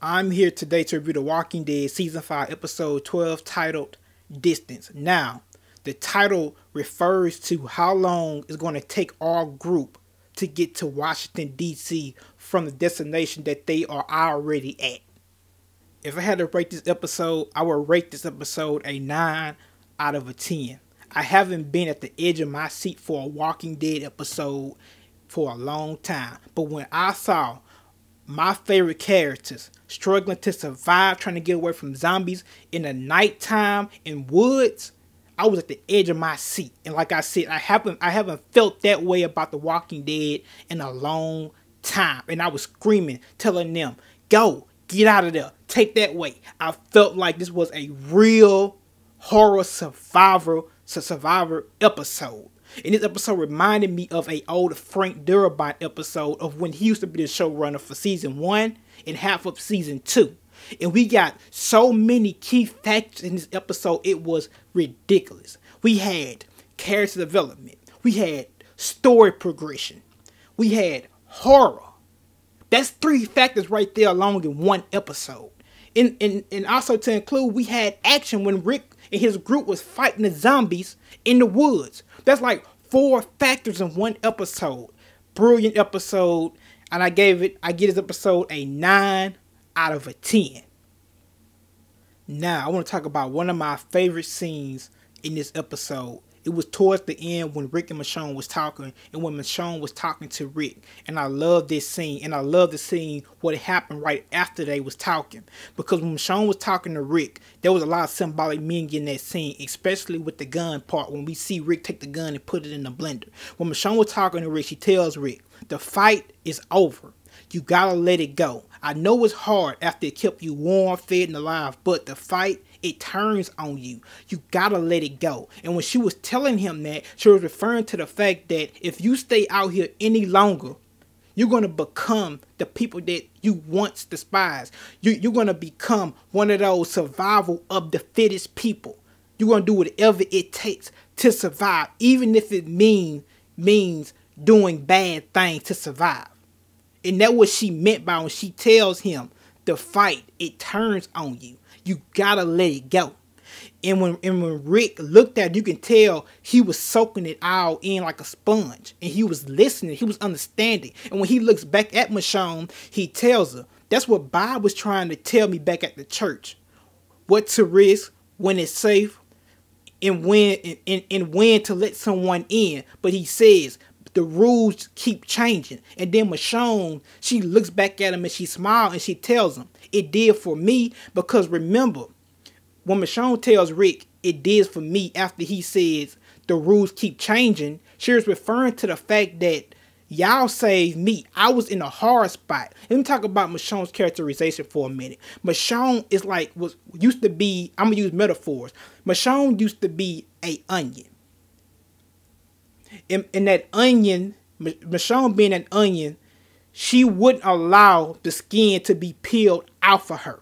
I'm here today to review The Walking Dead Season 5 Episode 12 titled Distance. Now, the title refers to how long it's going to take our group to get to Washington, D.C. from the destination that they are already at. If I had to rate this episode, I would rate this episode a 9 out of a 10. I haven't been at the edge of my seat for a Walking Dead episode for a long time. But when I saw my favorite characters struggling to survive, trying to get away from zombies in the nighttime in woods, I was at the edge of my seat. And like I said, I haven't felt that way about The Walking Dead in a long time. And I was screaming, telling them, go, get out of there, take that way. I felt like this was a real horror survivor episode. And this episode reminded me of a old Frank Darabont episode of when he used to be the showrunner for season 1 and half of season 2. And we got so many key factors in this episode, it was ridiculous. We had character development. We had story progression. We had horror. That's 3 factors right there along in one episode. And also to include, we had action when Rick and his group was fighting the zombies in the woods. That's like 4 factors in one episode. Brilliant episode. And I give this episode a 9 out of a 10. Now, I want to talk about one of my favorite scenes in this episode. It was towards the end when Rick and Michonne was talking, and when Michonne was talking to Rick. And I love this scene, and I love the scene what happened right after they was talking. Because when Michonne was talking to Rick, there was a lot of symbolic meaning in that scene, especially with the gun part, when we see Rick take the gun and put it in the blender. When Michonne was talking to Rick, she tells Rick, the fight is over. You gotta let it go. I know it's hard after it kept you warm, fed, and alive, but the fight, it turns on you. You gotta let it go. And when she was telling him that, she was referring to the fact that if you stay out here any longer, you're going to become the people that you once despised. You're going to become one of those survival of the fittest people. You're going to do whatever it takes to survive, even if it means doing bad things to survive. And that's what she meant by when she tells him, the fight, it turns on you. You gotta let it go. And when Rick looked at it, you can tell he was soaking it all in like a sponge. And he was listening. He was understanding. And when he looks back at Michonne, he tells her, that's what Bob was trying to tell me back at the church. What to risk, when it's safe, and when to let someone in. But he says, the rules keep changing. And then Michonne, she looks back at him and she smiles and she tells him, it did for me. Because remember, when Michonne tells Rick, it did for me after he says, the rules keep changing, she was referring to the fact that y'all saved me. I was in a hard spot. Let me talk about Michonne's characterization for a minute. Michonne is like, used to be, I'm going to use metaphors. Michonne used to be a onion. In that onion, Michonne being an onion, she wouldn't allow the skin to be peeled off of her.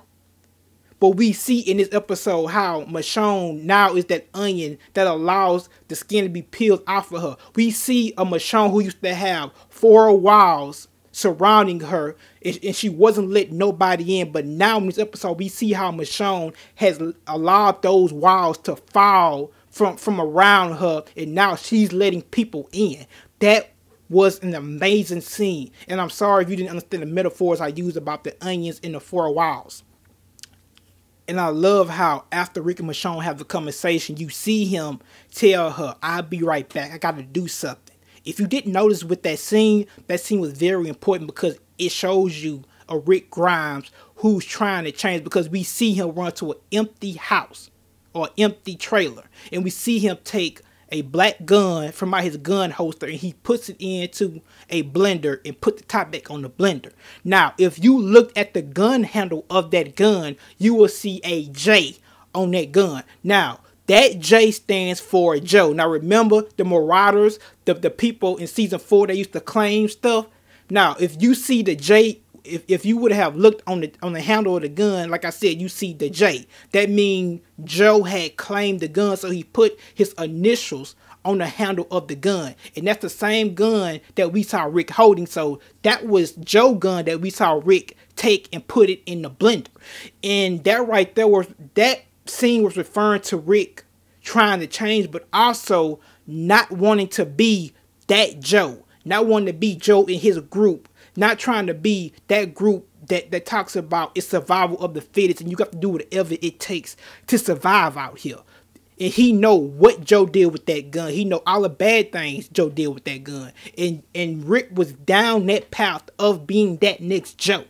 But we see in this episode how Michonne now is that onion that allows the skin to be peeled off of her. We see a Michonne who used to have 4 walls surrounding her, and she wasn't letting nobody in. But now in this episode, we see how Michonne has allowed those walls to fall from around her, and now she's letting people in. That was an amazing scene. And I'm sorry if you didn't understand the metaphors I used about the onions in the 4 walls. And I love how after Rick and Michonne have the conversation, you see him tell her, I'll be right back. I got to do something. If you didn't notice with that scene was very important because it shows you a Rick Grimes who's trying to change, because we see him run to an empty house or empty trailer. And we see him take a black gun from out his gun holster and he puts it into a blender and put the top back on the blender. Now, if you look at the gun handle of that gun, you will see a J on that gun. Now, that J stands for Joe. Now, remember the Marauders, the people in season 4 that used to claim stuff. Now, if you see the J, if you would have looked on the handle of the gun, like I said, you see the J. That means Joe had claimed the gun, so he put his initials on the handle of the gun. And that's the same gun that we saw Rick holding. So that was Joe's gun that we saw Rick take and put it in the blender. And that right there was, that scene was referring to Rick trying to change, but also not wanting to be that Joe. Not wanting to be Joe in his group. Not trying to be that group that talks about it's survival of the fittest and you got to do whatever it takes to survive out here. And he know what Joe did with that gun. He know all the bad things Joe did with that gun. And Rick was down that path of being that next Joe.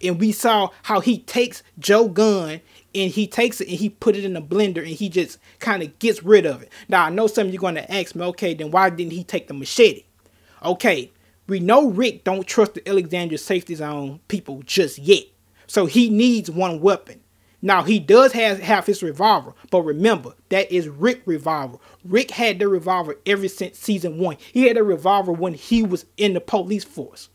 And we saw how he takes Joe's gun and he takes it and he put it in a blender and he just kind of gets rid of it. Now, I know some of you are going to ask me, okay, then why didn't he take the machete? Okay, we know Rick don't trust the Alexandria safety zone people just yet. So he needs one weapon. Now, he does have his revolver, but remember, that is Rick's revolver. Rick had the revolver ever since season 1. He had a revolver when he was in the police force.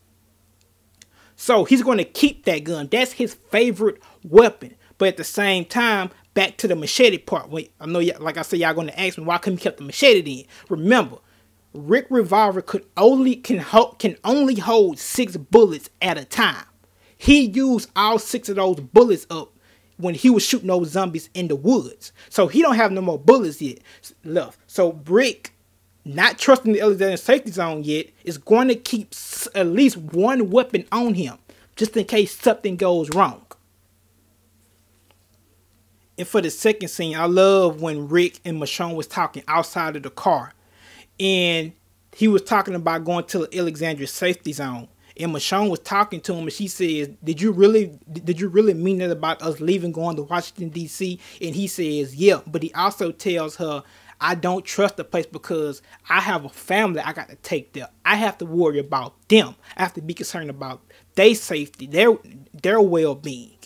So he's going to keep that gun. That's his favorite weapon. But at the same time, back to the machete part. I know, like I said, y'all going to ask me why couldn't he keep the machete then? Remember, Rick revolver can only hold 6 bullets at a time. He used all 6 of those bullets up when he was shooting those zombies in the woods. So he don't have no more bullets yet left. So Rick, not trusting the Alexandria safety zone yet, is going to keep at least one weapon on him just in case something goes wrong. And for the second scene, I love when Rick and Michonne was talking outside of the car. And he was talking about going to the Alexandria safety zone. And Michonne was talking to him and she says, did you really mean that about us leaving, going to Washington, D.C.? And he says, yeah. But he also tells her, I don't trust the place because I have a family I got to take there. I have to worry about them. I have to be concerned about their safety, their well-being.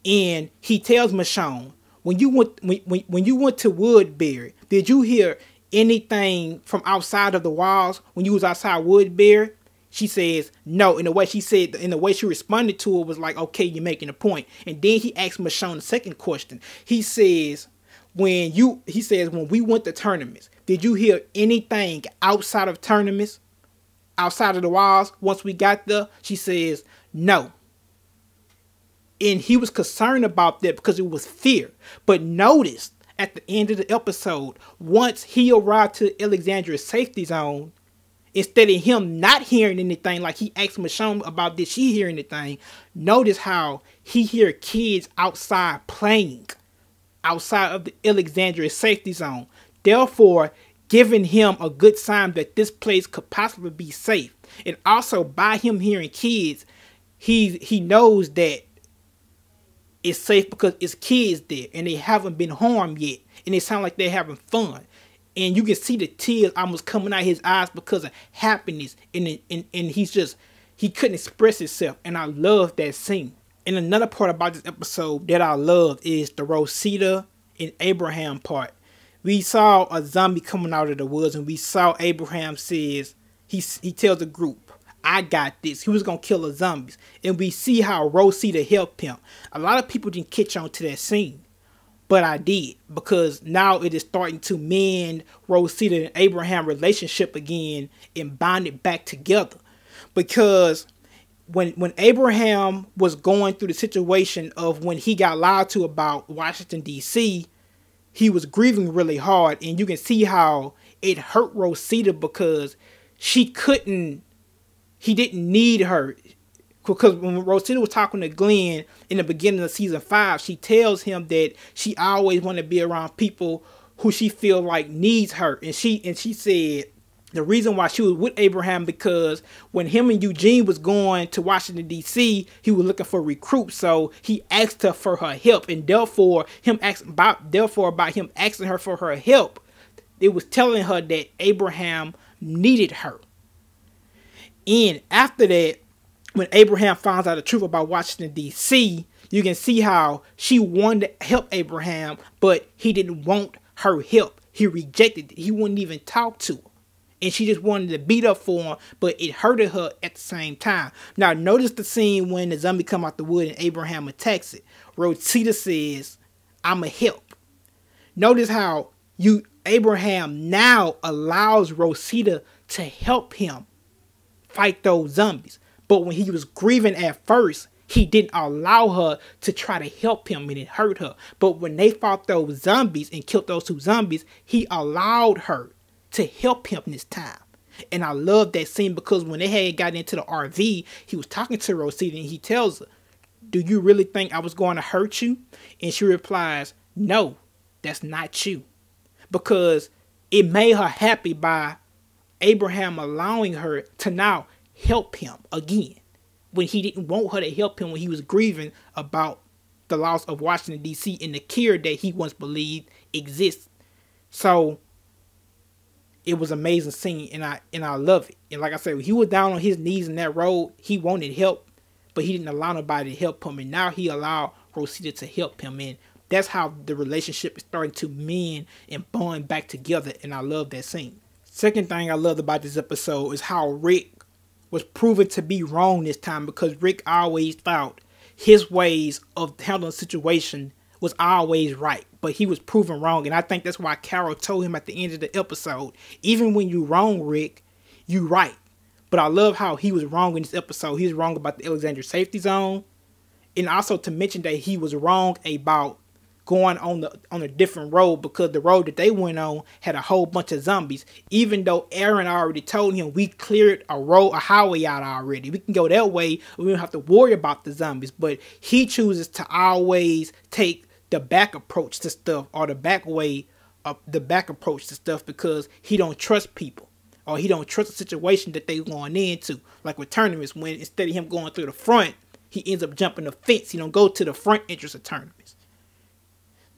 And he tells Michonne, when you went to Woodbury, did you hear anything from outside of the walls when you was outside Woodbury? She says no. In the way she responded to it was like, okay, you're making a point. And then he asked Michonne the second question. He says, when we went to tournaments, did you hear anything outside of tournaments, outside of the walls once we got there? She says no. And he was concerned about that because it was fear. But notice at the end of the episode, once he arrived to Alexandria's safety zone, instead of him not hearing anything, like he asked Michonne about did she hear anything, notice how he hear kids outside playing, outside of the Alexandria safety zone. Therefore, giving him a good sign that this place could possibly be safe. And also by him hearing kids, he knows that it's safe because it's kids there and they haven't been harmed yet. And it sounds like they're having fun. And you can see the tears almost coming out his eyes because of happiness. And he couldn't express himself. And I love that scene. And another part about this episode that I love is the Rosita and Abraham part. We saw a zombie coming out of the woods and we saw Abraham says, he tells the group, I got this. He was going to kill the zombies. And we see how Rosita helped him. A lot of people didn't catch on to that scene. But I did, because now it is starting to mend Rosita and Abraham relationship again and bind it back together. Because when Abraham was going through the situation of when he got lied to about Washington, D.C., he was grieving really hard. And you can see how it hurt Rosita because he didn't need her. Because when Rosita was talking to Glenn in the beginning of season 5, she tells him that she always want to be around people who she feel like needs her. And she said the reason why she was with Abraham because when him and Eugene was going to Washington, D.C., he was looking for recruits. So he asked her for her help. And therefore, by him asking her for her help, it was telling her that Abraham needed her. And after that, when Abraham finds out the truth about Washington, D.C., you can see how she wanted to help Abraham, but he didn't want her help. He rejected it. He wouldn't even talk to her. And she just wanted to beat up for him, but it hurted her at the same time. Now, notice the scene when the zombie come out the wood and Abraham attacks it. Rosita says, I'ma help. Notice how Abraham now allows Rosita to help him fight those zombies. But when he was grieving at first, he didn't allow her to try to help him and it hurt her. But when they fought those zombies and killed those 2 zombies, he allowed her to help him this time. And I love that scene because when they had gotten into the RV, he was talking to Rosita and he tells her, "Do you really think I was going to hurt you?" And she replies, "No, that's not you." Because it made her happy by Abraham allowing her to now help him again when he didn't want her to help him when he was grieving about the loss of Washington, D.C. and the cure that he once believed exists. So it was an amazing scene, and I love it. And like I said, when he was down on his knees in that road, he wanted help, but he didn't allow nobody to help him. And now he allowed Rosita to help him. And that's how the relationship is starting to mend and bond back together. And I love that scene. Second thing I loved about this episode is how Rick was proven to be wrong this time, because Rick always thought his ways of handling the situation was always right, but he was proven wrong. And I think that's why Carol told him at the end of the episode, even when you wrong, Rick, you right. But I love how he was wrong in this episode. He was wrong about the Alexandria safety zone, and also to mention that he was wrong about going on a different road, because the road that they went on had a whole bunch of zombies. Even though Aaron already told him we cleared a highway out already, we can go that way, we don't have to worry about the zombies. But he chooses to always take the back approach to stuff, or the back approach to stuff, because he don't trust people, or he don't trust the situation that they going into. Like with tournaments, when instead of him going through the front, he ends up jumping the fence. He don't go to the front entrance of tournaments.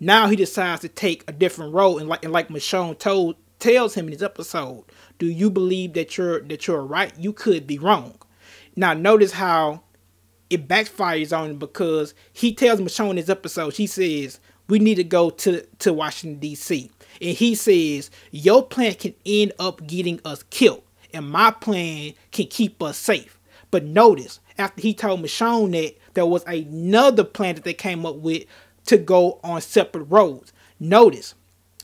Now he decides to take a different road, and like Michonne tells him in this episode, "Do you believe that you're right? You could be wrong." Now notice how it backfires on him, because he tells Michonne in this episode, she says, "We need to go to Washington, D.C." And he says, "Your plan can end up getting us killed, and my plan can keep us safe." But notice, after he told Michonne that, there was another plan that they came up with to go on separate roads. Notice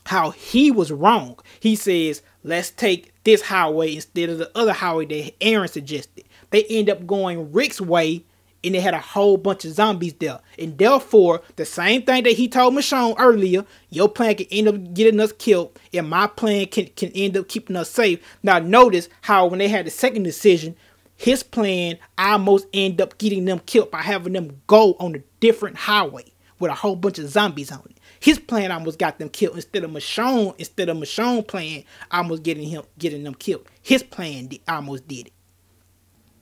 how he was wrong. He says, "Let's take this highway instead of the other highway that Aaron suggested." They end up going Rick's way, and they had a whole bunch of zombies there. And therefore, the same thing that he told Michonne earlier, your plan can end up getting us killed, and my plan can end up keeping us safe. Now notice how when they had the second decision, his plan almost ended up getting them killed by having them go on a different highway with a whole bunch of zombies on it. His plan almost got them killed instead of Michonne plan almost getting them killed. His plan almost did it.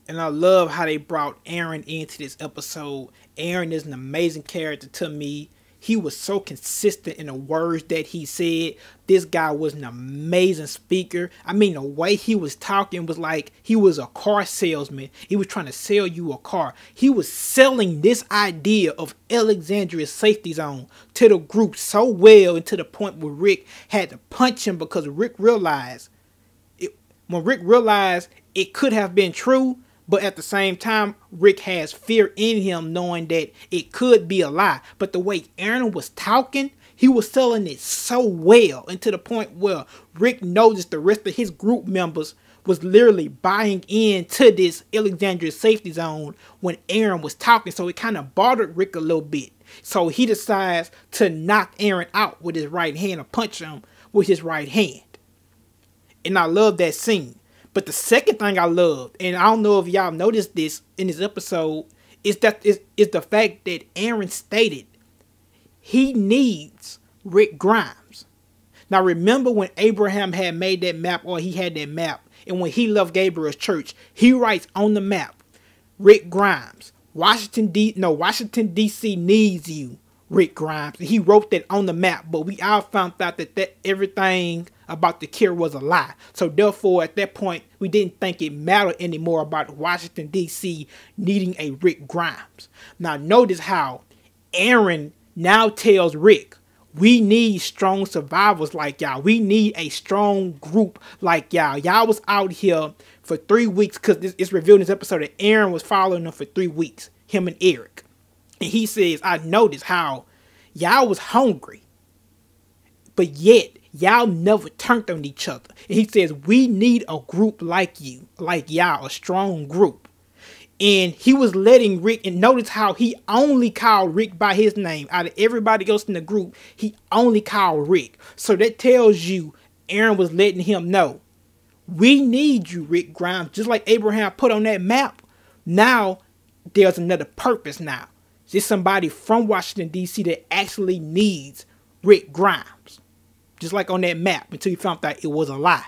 And I love how they brought Aaron into this episode. Aaron is an amazing character to me. He was so consistent in the words that he said. This guy was an amazing speaker. I mean, the way he was talking was like he was a car salesman. He was trying to sell you a car. He was selling this idea of Alexandria's safety zone to the group so well, and to the point where Rick had to punch him, because Rick realized it could have been true. But at the same time, Rick has fear in him, knowing that it could be a lie. But the way Aaron was talking, he was selling it so well, and to the point where Rick noticed the rest of his group members was literally buying into this Alexandria safety zone when Aaron was talking. So it kind of bothered Rick a little bit. So he decides to knock Aaron out with his right hand, or punch him with his right hand. And I love that scene. But the second thing I loved, and I don't know if y'all noticed this in this episode, is the fact that Aaron stated he needs Rick Grimes. Now remember when Abraham had made that map, or he had that map, and when he left Gabriel's church, he writes on the map, Rick Grimes, Washington D.C. needs you, Rick Grimes. And he wrote that on the map, but we all found out that everything about the cure was a lie. So therefore, at that point, we didn't think it mattered anymore about Washington, D.C. needing a Rick Grimes. Now notice how Aaron now tells Rick, we need strong survivors like y'all. We need a strong group like y'all. Y'all was out here for 3 weeks, because it's revealed in this episode that Aaron was following them for 3 weeks, him and Eric. And he says, I noticed how y'all was hungry, but yet Y'all never turned on each other. And he says, we need a group like you, like y'all, a strong group. And he was letting Rick, and notice how he only called Rick by his name. Out of everybody else in the group, he only called Rick. So that tells you Aaron was letting him know, we need you, Rick Grimes. Just like Abraham put on that map, now there's another purpose now. There's somebody from Washington, D.C. that actually needs Rick Grimes. Just like on that map, until you found out it was a lie.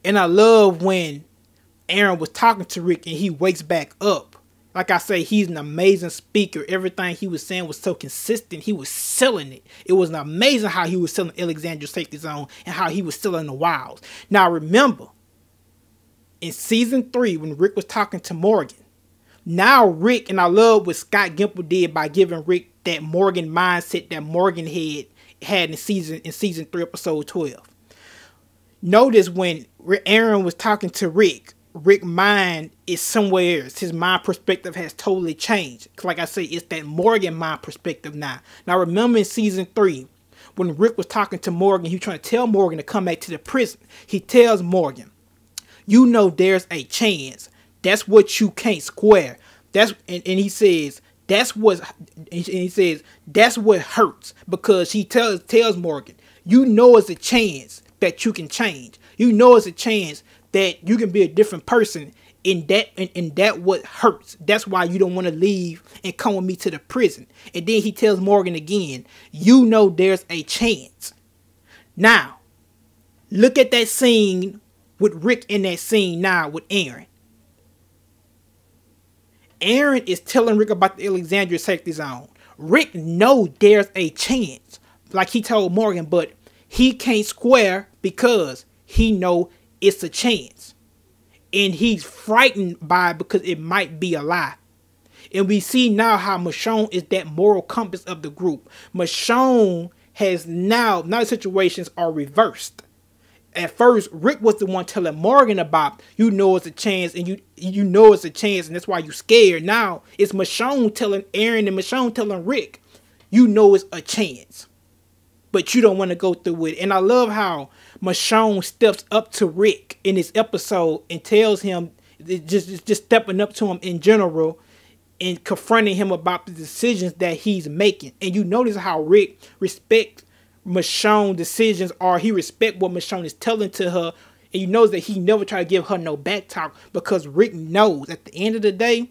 And I love when Aaron was talking to Rick and he wakes back up. Like I say, he's an amazing speaker. Everything he was saying was so consistent. He was selling it. It was amazing how he was selling Alexandria safety zone and how he was selling the wilds. Now remember, in season 3, when Rick was talking to Morgan, now Rick, and I love what Scott Gimple did by giving Rick that Morgan mindset that Morgan had in season 3, episode 12. Notice when Aaron was talking to Rick's mind is somewhere else. His mind perspective has totally changed. Like I say, it's that Morgan mind perspective now. Now remember in season 3, when Rick was talking to Morgan, he was trying to tell Morgan to come back to the prison. He tells Morgan, you know there's a chance. That's what you can't square. And he says, that's what hurts, because he tells Morgan, you know it's a chance that you can change. You know it's a chance that you can be a different person, and that what hurts. That's why you don't want to leave and come with me to the prison. And then he tells Morgan again, you know there's a chance. Now, look at that scene with Rick in that scene now with Aaron. Aaron is telling Rick about the Alexandria safety zone. Rick knows there's a chance, like he told Morgan, but he can't square because he know it's a chance. And he's frightened by it because it might be a lie. And we see now how Michonne is that moral compass of the group. Michonne has now the situations are reversed. At first, Rick was the one telling Morgan about, you know it's a chance, and you know it's a chance, and that's why you scared. Now, it's Michonne telling Aaron and Michonne telling Rick, you know it's a chance, but you don't want to go through it. And I love how Michonne steps up to Rick in this episode and tells him, just stepping up to him in general and confronting him about the decisions that he's making. And you notice how Rick respects Michonne's decisions, or he respect what Michonne is telling to her, and you know that he never try to give her no back talk, because Rick knows at the end of the day,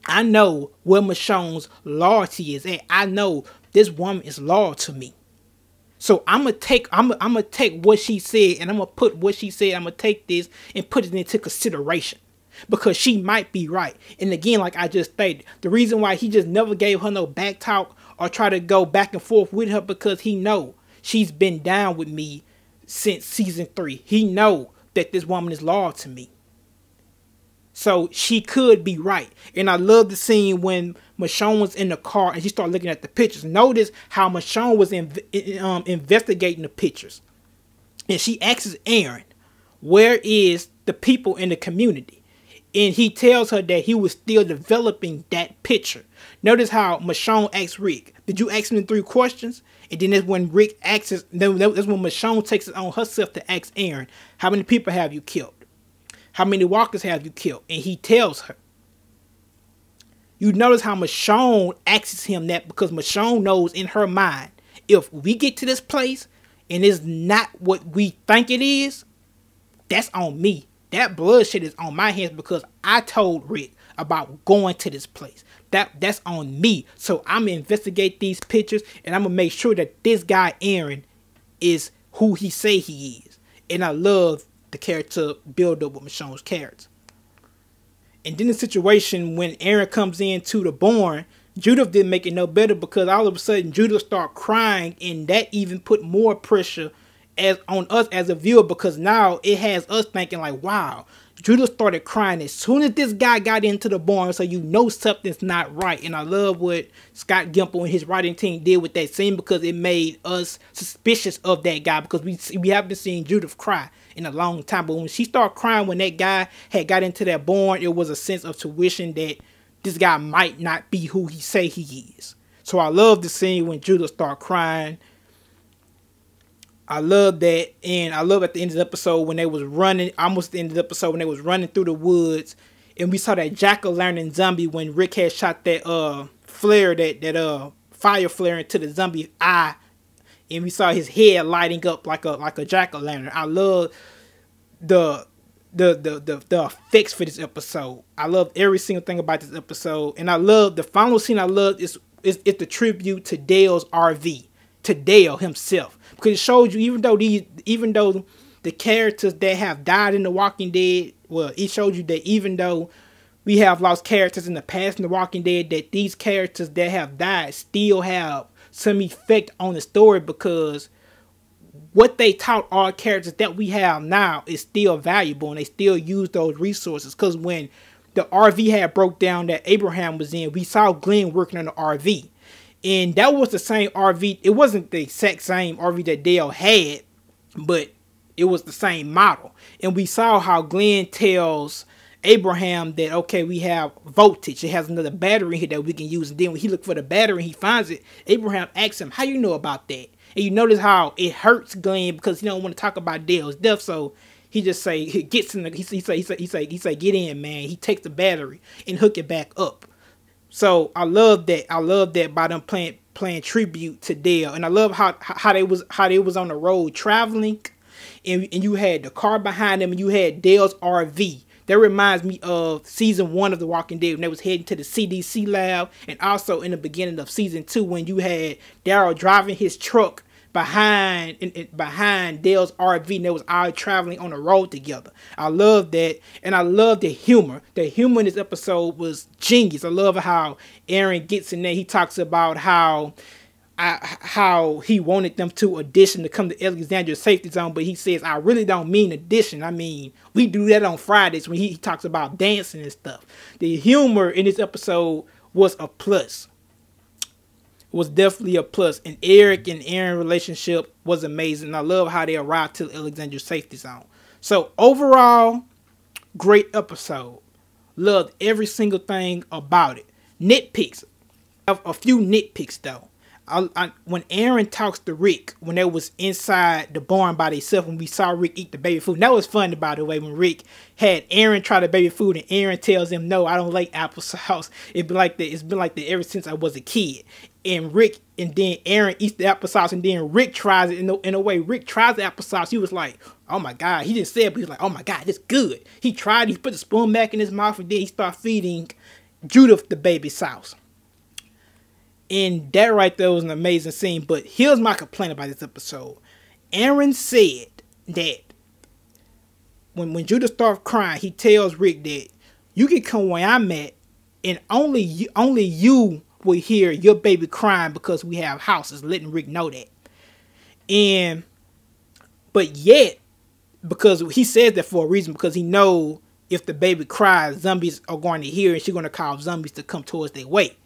I know where Michonne's loyalty is at. I know this woman is loyal to me, so I'm gonna take what she said, and I'm gonna put what she said. I'm gonna take this and put it into consideration, because she might be right. And again, like I just stated, the reason why he just never gave her no back talk or try to go back and forth with her, because he know she's been down with me since season 3. He know that this woman is loyal to me. So she could be right. And I love the scene when Michonne was in the car and she started looking at the pictures. Notice how Michonne was investigating the pictures. And she asks Aaron, where is the people in the community? And he tells her that he was still developing that picture. Notice how Michonne asks Rick, did you ask him 3 questions? And then that's when Rick asks, that's when Michonne takes it on herself to ask Aaron, how many people have you killed? How many walkers have you killed? And he tells her. You notice how Michonne asks him that, because Michonne knows in her mind, if we get to this place and it's not what we think it is, that's on me. That bloodshed is on my hands, because I told Rick about going to this place. That's on me. So I'm gonna investigate these pictures, and I'm gonna make sure that this guy Aaron is who he say he is. And I love the character build up with Michonne's character. And then the situation when Aaron comes into the barn, Judith didn't make it no better, because all of a sudden Judith started crying, and that even put more pressure on us as a viewer, because now it has us thinking like, wow, Judith started crying as soon as this guy got into the barn, so you know something's not right. And I love what Scott Gimple and his writing team did with that scene, because it made us suspicious of that guy, because we haven't seen Judith cry in a long time. But when she started crying when that guy had got into that barn, it was a sense of tuition that this guy might not be who he say he is. So I love the scene when Judith started crying. I love that, and I love at the end of the episode when they was running, almost at the end of the episode when they was running through the woods, and we saw that jack-o'-lantern zombie when Rick had shot that flare, that fire flare into the zombie eye, and we saw his head lighting up like a jack-o'-lantern. I love the the effects for this episode. I love every single thing about this episode, and I love the final scene. I love is the tribute to Dale's RV, to Dale himself, because it shows you even though the characters that have died in The Walking Dead, well, it showed you that even though we have lost characters in the past in The Walking Dead, that these characters that have died still have some effect on the story, because what they taught our characters that we have now is still valuable, and they still use those resources. Because when the RV had broke down that Abraham was in, we saw Glenn working on the RV, and that was the same RV. It wasn't the exact same RV that Dale had, but it was the same model. And we saw how Glenn tells Abraham that, okay, we have voltage, it has another battery here that we can use. And then when he looked for the battery and he finds it, Abraham asks him, how you know about that? And you notice how it hurts Glenn because he don't want to talk about Dale's death, so he just say, he gets in the, he say get in, man. He takes the battery and hook it back up. So I love that by them playing tribute to Dale. And I love how they was on the road traveling, and you had the car behind them, and you had Dale's RV. That reminds me of season 1 of The Walking Dead when they was heading to the CDC lab, and also in the beginning of season 2 when you had Daryl driving his truck behind Dale's RV, and they was all traveling on the road together. I love that, and I love the humor. The humor in this episode was genius. I love how Aaron gets in there. He talks about how he wanted them to audition to come to Alexandria Safety Zone, but he says, I really don't mean audition. I mean, we do that on Fridays when he talks about dancing and stuff. The humor in this episode was a plus. It was definitely a plus. And Eric and Aaron relationship was amazing. I love how they arrived to the Alexandria Safety Zone. So overall, great episode. Loved every single thing about it. Nitpicks. I have a few nitpicks though. When Aaron talks to Rick, when they was inside the barn by themselves, when we saw Rick eat the baby food, and that was funny, by the way, when Rick had Aaron try the baby food, and Aaron tells him, no, I don't like applesauce. It's been like that ever since I was a kid. And then Aaron eats the applesauce, and then Rick tries it. In a way, Rick tries the applesauce. He was like, oh my God. He didn't say it, but he was like, oh my God, it's good. He tried, he put the spoon back in his mouth, and then he started feeding Judith the baby sauce. And that right there was an amazing scene. But here's my complaint about this episode. Aaron said that when Judith started crying, he tells Rick that you can come where I'm at, and only you will hear your baby crying because we have houses, letting Rick know that. But yet, because he says that for a reason, because he knows if the baby cries, zombies are going to hear, and she's going to cause zombies to come towards their way.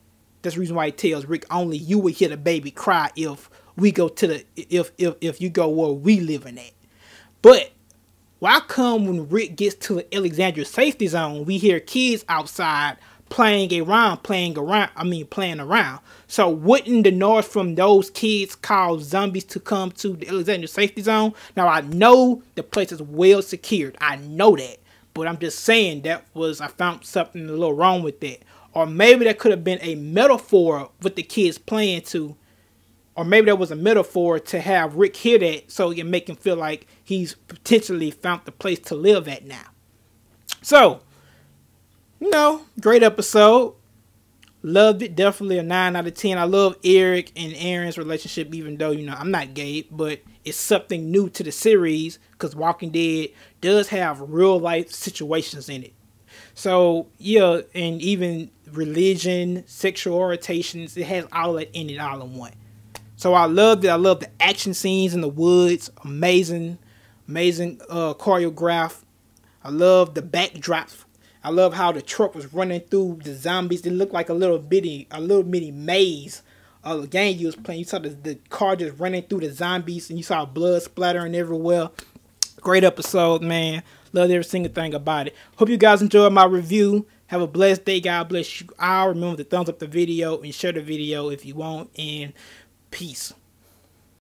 That's the reason why he tells Rick only you will hear the baby cry if we go to if you go where we living at. But why come when Rick gets to the Alexandria Safety Zone, we hear kids outside playing around? So wouldn't the noise from those kids cause zombies to come to the Alexandria Safety Zone? Now I know the place is well secured. I know that. But I'm just saying I found something a little wrong with that. Or maybe that could have been a metaphor with the kids playing to. Or maybe that was a metaphor to have Rick hear that so it can make him feel like he's potentially found the place to live at now. So, great episode. Loved it. Definitely a 9 out of 10. I love Eric and Aaron's relationship, even though, I'm not gay. But it's something new to the series because Walking Dead does have real life situations in it. So, yeah, and even religion, sexual orientations, it has all that in it all in one. So I loved it. I love the action scenes in the woods. Amazing choreograph. I love the backdrops. I love how the truck was running through the zombies. It looked like a little bitty maze of the game you was playing. You saw the car just running through the zombies, and you saw blood splattering everywhere. Great episode, man. Love every single thing about it. Hope you guys enjoyed my review. Have a blessed day. God bless you all. Remember to thumbs up the video and share the video if you want. And peace.